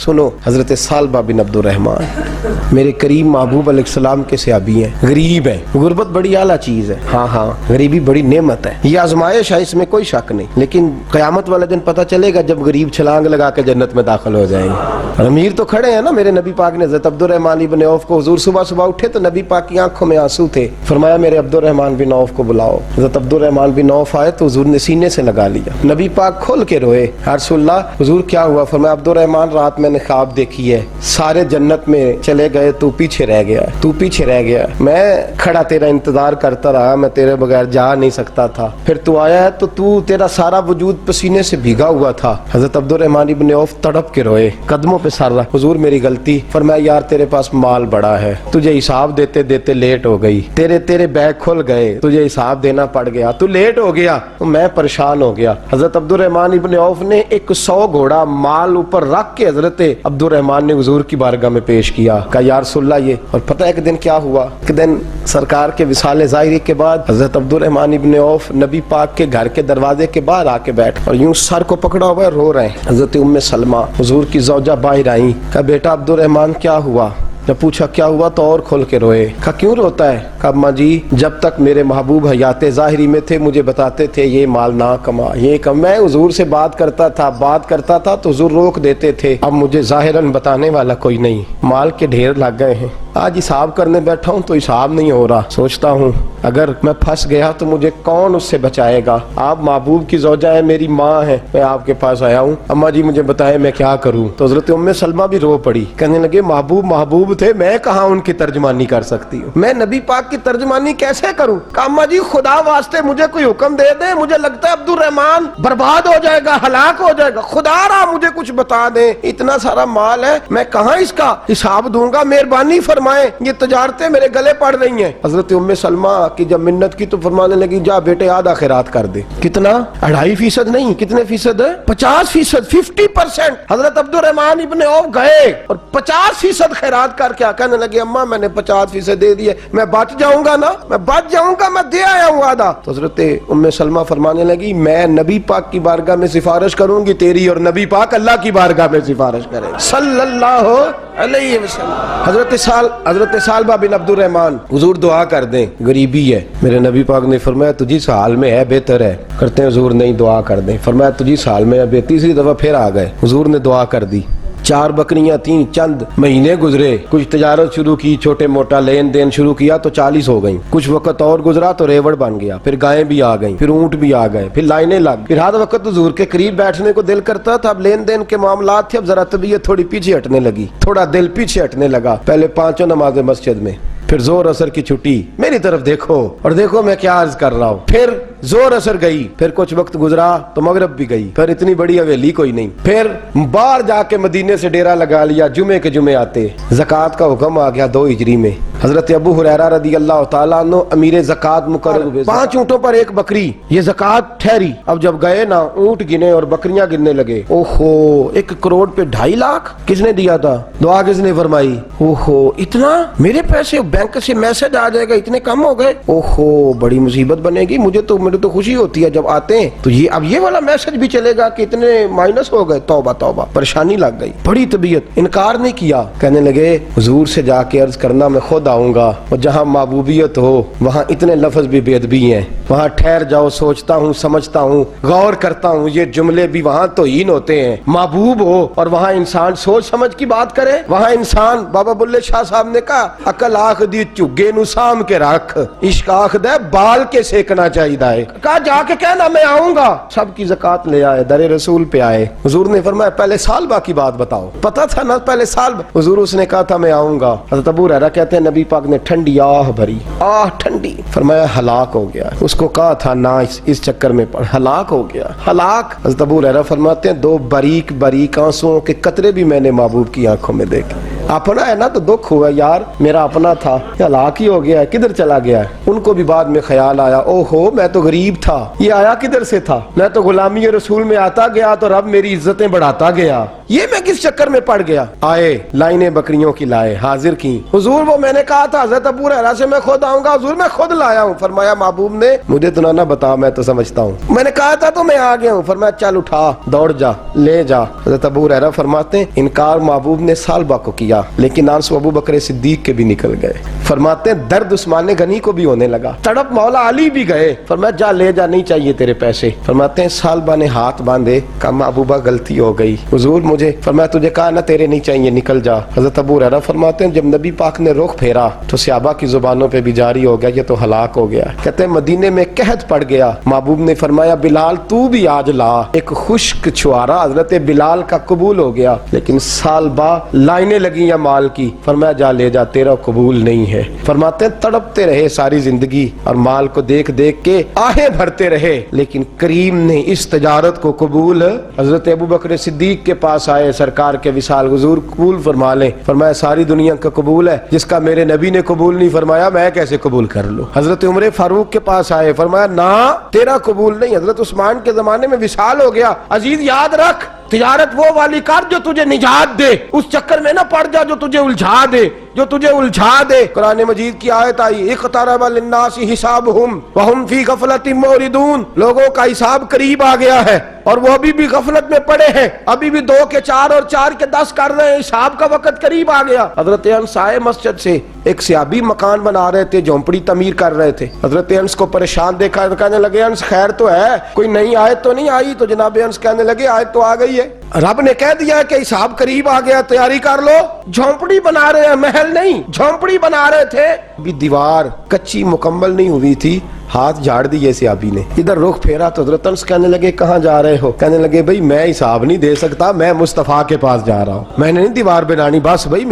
सुनो, हजरत सालबा बिन अब्दुर्रहमान मेरे करीम महबूब अलैहिस्सलाम के सहाबी हैं, गरीब हैं। गुर्बत बड़ी आला चीज है, हाँ गरीबी बड़ी नेमत है, ये आजमाइश है, इसमें कोई शक नहीं। लेकिन क़यामत वाले दिन पता चलेगा जब गरीब छलांग लगा के जन्नत में दाखिल हो जाएंगे। और अमीर तो खड़े हैं ना। मेरे नबी पाक ने हज़रत अब्दुर्रहमान इब्न औफ को, हुजूर सुबह सुबह उठे तो नबी पाक की आंखों में आंसू थे, फरमाया मेरे अब्दुर्रहमान बिन औफ को बुलाओ। हज़रत अब्दुर्रहमान बिन औफ आए तो हुजूर ने सीने से लगा लिया। नबी पाक खोल के रोए, या रसूलल्लाह हुजूर क्या हुआ? फरमाया अब्दुर्रहमान रात मैंने ख्वाब देखी है, सारे जन्नत में चले गए, तू पीछे रह गया, तू पीछे रह गया, मैं खड़ा तेरा इंतजार करता रहा, मैं तेरे बगैर जा नहीं सकता था, फिर तू आया है तो तू, तेरा सारा वजूद पसीने से भीगा हुआ था। हज़रत अब्दुर्रहमान इब्न औफ तड़प के रोए, कदमों पे सर रहा, हुजूर मेरी गलती। फरमाया यार तेरे पास माल बड़ा है, तुझे हिसाब देते देते लेट हो गई, तेरे बैग खुल गए, तुझे हिसाब देना पड़ गया, तू लेट हो गया तो मैं परेशान हो गया। हज़रत अब्दुर्रहमान इब्न औफ ने 100 घोड़ा माल ऊपर रख के हज़रत अब्दुर्रहमान ने हुजूर की बारगाह में पेश किया, कहा या रसूलल्लाह ये। और पता है एक दिन क्या हुआ? एक दिन सरकार के विसाले ज़ाहिरी के बाद हज़रत अब्दुर्रहमान इब्न औफ नबी पाक के घर के दरवाजे के बाहर आके बैठ और यूं सर को पकड़ा हुआ है, रो रहे हैं। हज़रत उम्मे सलमा हुजूर की ज़ौजा बाहर आई, कहा बेटा अब्दुर्रहमान क्या हुआ? जब पूछा क्या हुआ तो और खोल के रोए। कहा क्यों रोता है? कहा अम्मा जी जब तक मेरे महबूब हयाते ज़ाहिरी में थे मुझे बताते थे ये माल ना कमा, ये कम। मैं हुजूर से बात करता था तो हुजूर रोक देते थे, अब मुझे ज़ाहिरन बताने वाला कोई नहीं, माल के ढेर लग गए हैं। आज हिसाब करने बैठा हूँ तो हिसाब नहीं हो रहा, सोचता हूँ अगर मैं फंस गया तो मुझे कौन उससे बचाएगा? आप महबूब की ज़ौजा है, मेरी माँ है, मैं आपके पास आया हूँ, अम्मा जी मुझे बताएं मैं क्या करूँ? तो हज़रत उम्मे सलमा भी रो पड़ी, कहने लगे महबूब थे, मैं कहाँ उनकी तर्जमानी कर सकती हूँ, मैं नबी पाक की तर्जमानी कैसे करूँ? अम्मा जी खुदा वास्ते मुझे कोई हुक्म दे दे, मुझे लगता है अब्दुर्रहमान बर्बाद हो जाएगा, हलाक हो जाएगा, खुदा रहा मुझे कुछ बता दे, इतना सारा माल है, मैं कहाँ इसका हिसाब दूंगा, मेहरबानी फरमाए, ये तजारतें मेरे गले पड़ रही हैं। हज़रत उम्मे सलमा की जब मिन्नत की तो फरमाने लगी जा बेटे आधा खैरात कर दे। कितना? 2.5% नहीं, कितने फीसद है? 50%, 50%। हज़रत अब्दुर्रहमान इब्न औफ गए और 50% खैरात करके कहने लगे अम्मा मैंने 50% दे दिए, मैं बच जाऊंगा ना, मैं बच जाऊंगा, मैं दे आया हूँ आधा। तो हज़रत उम्मे सलमा फरमाने लगी मैं नबी पाक की बारगाह में सिफारिश करूंगी तेरी, और नबी पाक अल्लाह की बारगाह में सिफारिश करे सल्लल्लाहु अलैहि वसल्लम। हज़रत सालबा बिन अब्दुर्रहमान हुजूर दुआ कर दें, गरीबी है। मेरे नबी पाक ने फरमाया तुझी इस हाल में है, बेहतर है। करते हैं हुजूर नहीं दुआ कर दें, फरमाया तुझी इस हाल में है। तीसरी दफा फिर आ गए, हुजूर ने दुआ कर दी। 4 बकरियां थीं, चंद महीने गुजरे, कुछ तजारत शुरू की, छोटे मोटा लेन देन शुरू किया तो 40 हो गई। कुछ वक्त और गुजरा तो रेवड़ बन गया, फिर गायें भी आ गई, फिर ऊंट भी आ गए, फिर लाइनें लग, फिर हर वक्त हुजूर के करीब बैठने को दिल करता था। अब लेन देन के मामलात थे, अब जरा तबीयत थोड़ी पीछे हटने लगी, थोड़ा दिल पीछे हटने लगा। पहले 5 नमाजें मस्जिद में, फिर जोर असर की छुट्टी, मेरी तरफ देखो और देखो मैं क्या अर्ज कर रहा हूँ। फिर जोर असर गई, फिर कुछ वक्त गुजरा तो मगरब भी गई, फिर इतनी बड़ी हवेली कोई नहीं, फिर बाहर जाके मदीने से डेरा लगा लिया, जुमे के जुमे आते। ज़कात का हुक्म आ गया 2 हिजरी में। हजरत अबू हुरैरा रदी अल्लाह तआला अन्हु अमीर ज़कात मुकर्रर हुए। 5 ऊँटों पर 1 बकरी, ये ज़कात ठहरी। अब जब गए ना ऊँट गिने और बकरियां गिनने लगे, ओहो 1 करोड़ पे 2.5 लाख किसने दिया था? दुआ किसने फरमाई? ओहो इतना, मेरे पैसे बैंक से मैसेज आ जाएगा इतने कम हो गए, ओहो बड़ी मुसीबत बनेगी। मुझे तो खुशी होती है जब आते हैं तो ये अब ये वाला मैसेज भी चलेगा कि इतने माइनस हो गए। तौबा तौबा, परेशानी लग गई, बड़ी तबीयत। इनकार नहीं किया, कहने लगे हुजूर से जाके अर्ज करना मैं खुद आऊंगा, और जहाँ महबूबियत हो वहाँ इतने लफ्ज भी बेअदबी हैं, वहाँ ठहर जाओ, सोचता हूँ, समझता हूँ, गौर करता हूँ, ये जुमले भी वहाँ तौहीन होते हैं। महबूब हो और वहाँ इंसान सोच समझ की बात करे, वहाँ इंसान, बाबा बुल्ले शाह साहब ने कहा अकल आख दी झुग्गे नु साम के रख, इश्क आख दे बाल के सेकना चाहिए। कहा जाके कहना मैं आऊंगा। सबकी ज़कात ले आए, दरे रसूल पे आए। हुजूर ने फरमाया पहले सालबा की बात बताओ, पता था ना पहले साल? हुजूर उसने कहा था मैं आऊंगा। हज़रत अबू हुरैरा कहते हैं नबी पाक ने ठंडी आह भरी, आह ठंडी, फरमाया हलाक हो गया। उसको कहा था ना इस चक्कर में पड़, हलाक हो गया, हलाक। हज़रत अबू हुरैरा फरमाते हैं 2 बारीक बारीक आंसुओं के कतरे भी मैंने महबूब की आंखों में देखे। अपना है ना तो दुख हुआ यार, मेरा अपना था हलाक ही हो गया है, किधर चला गया है। उनको भी बाद में ख्याल आया, ओहो मैं तो गरीब था, ये आया किधर से था, मैं तो गुलामी रसूल में आता गया तो रब मेरी इज्जतें बढ़ाता गया, ये मैं किस चक्कर में पड़ गया। आए लाइनें बकरियों की लाए, हाजिर की, हुजूर वो मैंने कहा था हज़रत अबू हुरैरा से मैं खुद आऊंगा, हुजूर मैं खुद लाया हूँ। फरमाया महबूब ने मुझे तो ना बता, मैं तो समझता हूँ, मैंने कहा था तो मैं आ गया हूँ। फरमाया चल उठा, दौड़ जा, ले जा। हज़रत अबू हुरैरा फरमाते हैं इनकार महबूब ने सालबा को किया, लेकिन आंसू अबू बकर सिद्दीक के भी निकल गए। फरमाते हैं दर्द उस्मान गनी को भी होने लगा, तड़प मौला अली भी गए। फरमाया जा ले जा, नहीं चाहिए तेरे पैसे। फरमाते हैं सालबा ने हाथ बांधे, कहा महबूबा गलती हो गई हुजूर मुझे। फरमाया तुझे कहा ना तेरे नहीं चाहिए, निकल जा। हज़रत अबू हुरैरा फरमाते हैं जब नबी पाक ने रुख फेरा तो सहाबा की जुबानों पे भी जारी हो गया, ये तो हलाक हो गया। कहते हैं मदीने में कहत पड़ गया, महबूब ने फरमाया बिलाल तू भी आज ला। एक खुश्क छुआरा हजरत बिलाल का कबूल हो गया, लेकिन सालबा लाइनें लगी या माल की। फरमाया जा ले जा, तेरा कबूल नहीं है। फरमाते हैं तड़पते रहे सारी जिंदगी और माल को देख देख के आहें भरते रहे, लेकिन करीम ने इस तजारत को कबूल। हजरत अबू बकर सिद्दीक के पास आए, सरकार के विसाल हुजूर कबूल फरमा लें। फरमाया सारी दुनिया का कबूल है, जिसका मेरे नबी ने कबूल नहीं फरमाया मैं कैसे कबूल कर लूं। हजरत उमर फारूक के पास आए, फरमाया ना तेरा कबूल नहीं। हजरत उस्मान के जमाने में विसाल हो गया। अजीज याद रख, तिजारत वो वाली कर जो तुझे निजात दे, उस चक्कर में ना पड़ जा जो तुझे उलझा दे, जो तुझे उलझा दे। कुरान मजीद की आयत आई इक़्तरब लिन्नासी हिसाबुहुम व हुम फी गफलतिन मुरिदून, लोगों का हिसाब करीब आ गया है और वो अभी भी गफलत में पड़े हैं, अभी भी 2 के 4 और 4 के 10 कर रहे हैं, हिसाब का वक्त करीब आ गया। हजरत अनस आए मस्जिद से, एक सियाबी मकान बना रहे थे, झोंपड़ी तमीर कर रहे थे। हजरत अनस को परेशान देखा तो कहने लगे अनस खैर तो है, कोई नई आयत तो नहीं आई। तो जनाब अनस कहने लगे आयत तो आ गई है, रब ने कह दिया कि हिसाब करीब आ गया, तैयारी कर लो। झोंपड़ी बना रहे हैं, महल नहीं, झोंपड़ी बना रहे थे। अभी दीवार कच्ची मुकम्मल नहीं हुई थी, हाथ झाड़ दिए सियाबी ने। इधर रुख फेरा तो हजरत अनस कहने लगे कहाँ जा रहे हो। कहने लगे भाई मैं हिसाब नहीं दे सकता, मैं मुस्तफा के पास जा रहा हूँ, मैंने नहीं दीवार बनानी, बस भाई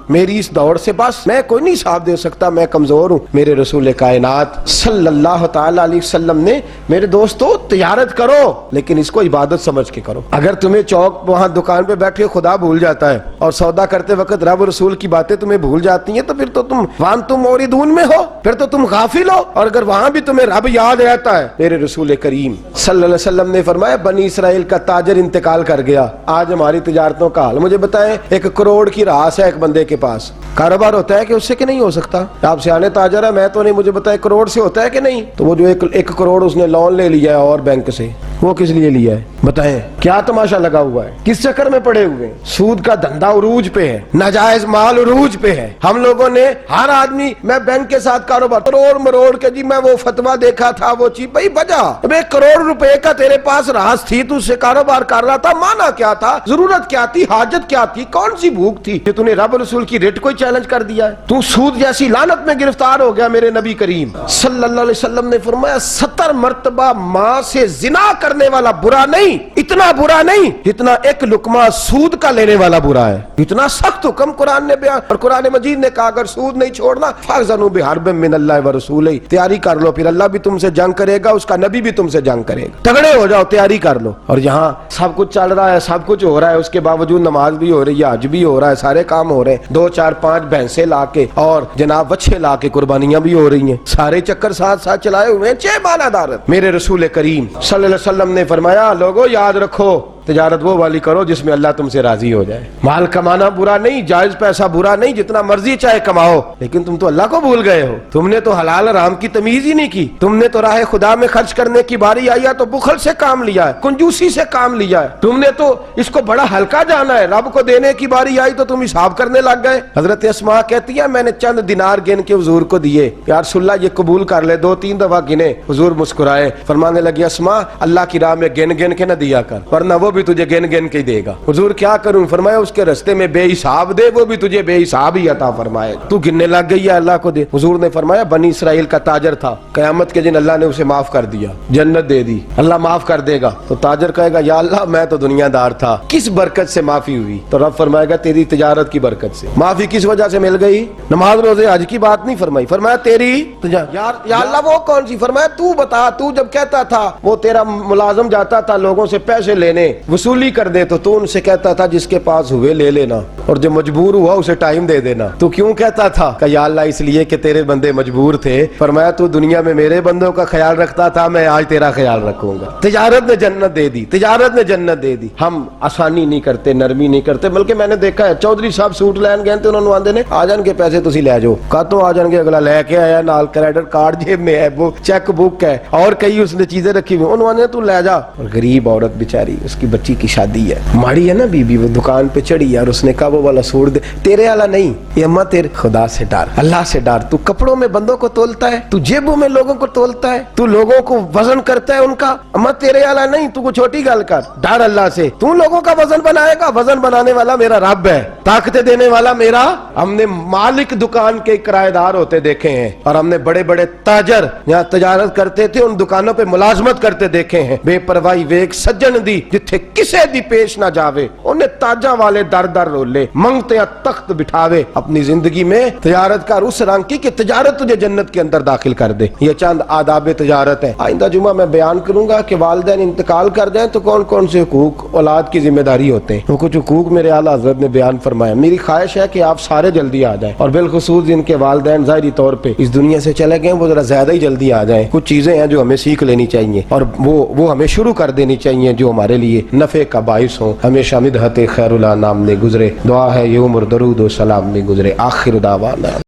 मेरी इस दौड़ से बस मैं कोई नहीं हिसाब दे सकता, मैं कमजोर हूँ। मेरे रसूल कायनात सल्लल्लाहु ताला अलैहि वसल्लम ने मेरे दोस्तों तिजारत करो, लेकिन इसको इबादत समझ के करो। अगर तुम्हें चौक वहाँ दुकान पे बैठे खुदा भूल जाता है और सौदा करते वक्त रब रसूल की बातें तुम्हें भूल जाती हैं, तो फिर तो तुम वान तुम मोरिदून में हो, फिर तो तुम गाफिल हो। और अगर वहाँ भी तुम्हें रब याद रहता है, मेरे रसूल करीम सल्लल्लाहु अलैहि वसल्लम ने फरमाया बनी इसराइल का ताजर इंतकाल कर गया, आज हमारी तिजारतों का हाल। मुझे बताएं 1 करोड़ की रास है एक बंदे के पास, कारोबार होता है कि उससे कि नहीं हो सकता? आप सियाने ताजर है, मैं तो नहीं, मुझे बताए करोड़ से होता है कि नहीं? तो वो जो 1 करोड़ उसने लोन ले लिया है और बैंक से, वो किस लिए लिया है बताएं? क्या तमाशा लगा हुआ है, किस चक्कर में पड़े हुए हैं? सूद का धंधा उरूज पे है, नाजायज माल उरूज पे है। हम लोगों ने हर आदमी मैं बैंक के साथ कारोबार करोड़ मरोड़ के जी मैं वो फतवा देखा था वो चीज भाई बजा। 1 करोड़ रुपए का तेरे पास रास थी, तू उससे कारोबार कर रहा था, माना क्या था, जरूरत क्या थी, हाजत क्या थी, कौन सी भूख थी कि तूने रब रसूल की रेट को चैलेंज कर दिया है? तू सूद जैसी लानत में गिरफ्तार हो गया। मेरे नबी करीम सल्लल्लाहु अलैहि वसल्लम ने फरमाया 70 मर्तबा माँ से जिना करने वाला बुरा नहीं, इतना बुरा नहीं जितना 1 लुकमा सूद का लेने वाला बुरा है। इतना सख्त हुक्म कुरान ने बयान, और कुरान मजीद ने कहा अगर सूद नहीं छोड़ना फज़नु बिहर्बिम मिनल्लाहि व रसूलिही, तैयारी कर लो, फिर अल्लाह भी तुमसे जंग करेगा, उसका नबी भी तुमसे जंग करेगा, तगड़े हो जाओ, तैयारी कर लो। और यहाँ सब कुछ चल रहा है, सब कुछ हो रहा है, उसके बावजूद नमाज भी हो रही है, हज भी हो रहा है, सारे काम हो रहे हैं, 2 4 5 भैंसे लाके और जनाब बच्चे लाके कुर्बानियां भी हो रही हैं, सारे चक्कर साथ साथ चलाए हुए हैं। 6 मानादार मेरे रसूल करीम सल्लल्लाहु अलैहि वसल्लम ने फरमाया लोगो याद रखो तिजारत वो वाली करो जिसमें अल्लाह तुमसे राजी हो जाए। माल कमाना बुरा नहीं, जायज पैसा बुरा नहीं, जितना मर्जी चाहे कमाओ, लेकिन तुम तो अल्लाह को भूल गए हो। तुमने तो हलाल हराम की तमीज ही नहीं की। तुमने तो राह खुदा में खर्च करने की बारी आई है तो बुखल से काम लिया है, कंजूसी से काम लिया है। तुमने तो इसको बड़ा हल्का जाना है, रब को देने की बारी आई तो तुम हिसाब करने लग गए। हजरत अस्मा कहती है मैंने चंद दिनार गिन के हुजूर को दिए, यार सुल्ला ये कबूल कर ले। 2-3 दफा गिने, हुजूर मुस्कुराए, फरमाने लगी अस्मा अल्लाह की राह में गिन गिन के न दिया कर, वरना वो भी तुझे गिन गिन के देगा। हुजूर क्या करूं? फरमाया उसके रास्ते में बेहिसाब दे, वो भी तुझे बेहिसाब ही अता फरमाएगा। तू गिनने लग गई है, अल्लाह को दे। हुजूर ने फरमाया बनी इसराइल का ताजर था, कयामत के दिन अल्लाह ने उसे माफ कर दिया, जन्नत दे दी, अल्लाह माफ कर देगा। तो ताजर कहेगा या अल्लाह मैं तो दुनियादार था, किस बरकत से माफी हुई? तो रब फरमाएगा तेरी तिजारत की बरकत से। माफी किस वजह से मिल गई? नमाज रोजे हज की बात नहीं फरमाई, फरमाया तेरी यार या अल्लाह वो कौन सी? फरमाया तू बता, तू जब कहता था वो तेरा मुलाजम जाता था लोगों से पैसे लेने, वसूली कर दे तो तू उनसे कहता था जिसके पास हुए ले लेना, और जो मजबूर हुआ उसे टाइम दे देना। तू क्यों कहता था कि या अल्लाह इसलिए कि तेरे बंदे मजबूर थे। फरमाया तू दुनिया में मेरे बंदों का ख्याल रखता था, मैं आज तेरा ख्याल रखूंगा। तिजारत ने जन्नत दे दी, तिजारत ने जन्नत दे दी। हम आसानी नहीं करते, नरमी नहीं करते, बल्कि मैंने देखा है चौधरी साहब सूट लैन गए थे, उन्होंने आंदे ने आ जाएंगे पैसे तुसी ले जाओ, कातों आ जाएंगे, अगला लेके आया नाल क्रेडिट कार्ड जेब में है, वो चेक बुक है और कई उसने चीजें रखी हुई, उन्होंने तू ले जा। और गरीब औरत बेचारी, उसकी बच्ची की शादी है, माड़ी है ना बीबी, वो दुकान पे चढ़ी यार, उसने कहा वो वाला सूट दे, तेरे वाला नहीं, ये अम्मा तेरे, खुदा से डर, अल्लाह से डर। तू कपड़ों में बंदों को तोलता है, तू जेबों में लोगों को तोलता है, तू लोगों को वजन करता है उनका, अम्मा तेरे वाला नहीं, तू को छोटी गल कर, डर अल्लाह से। तू लोगों का वजन बनाएगा, वजन बनाने वाला मेरा रब है, ताकत देने वाला मेरा। हमने मालिक दुकान के किराएदार होते देखे हैं, और हमने बड़े बड़े ताजर यहाँ तजारत करते थे, उन दुकानों पे मुलाजमत करते देखे हैं। बेपरवाही वेख सज्जन दी जिथे किसे दी पेश ना जावे, उन्हें ताजा वाले दर दर रोले, मंगते तख्त बिठावे। अपनी जिंदगी में तजारत कर उस रंग की कि तजारत तुझे जन्नत के अंदर दाखिल कर दे। ये चंद आदाब तजारत है। आइंदा जुमा मैं बयान करूंगा कि वालिदैन इंतकाल कर जाए तो कौन कौन से हुकूक औलाद की जिम्मेदारी होते हैं। वो कुछ हुकूक मेरे आला हज़रत ने बयान फरमाया। मेरी ख्वाहिश है कि आप सारे जल्दी आ जाएं, और बिलखुसूस जिनके वालिदैन ज़ाहिरी तौर पे इस दुनिया से चले गए वो जरा ज्यादा ही जल्दी आ जाएं। कुछ चीजें हैं जो हमें सीख लेनी चाहिए, और वो हमें शुरू कर देनी चाहिए जो हमारे लिए नफे का बाइस हो। हमेशा मिदहत खैरुल अनाम में गुजरे, दुआ है ये उम्र दरूद व सलाम में गुजरे। आखिर दावाना।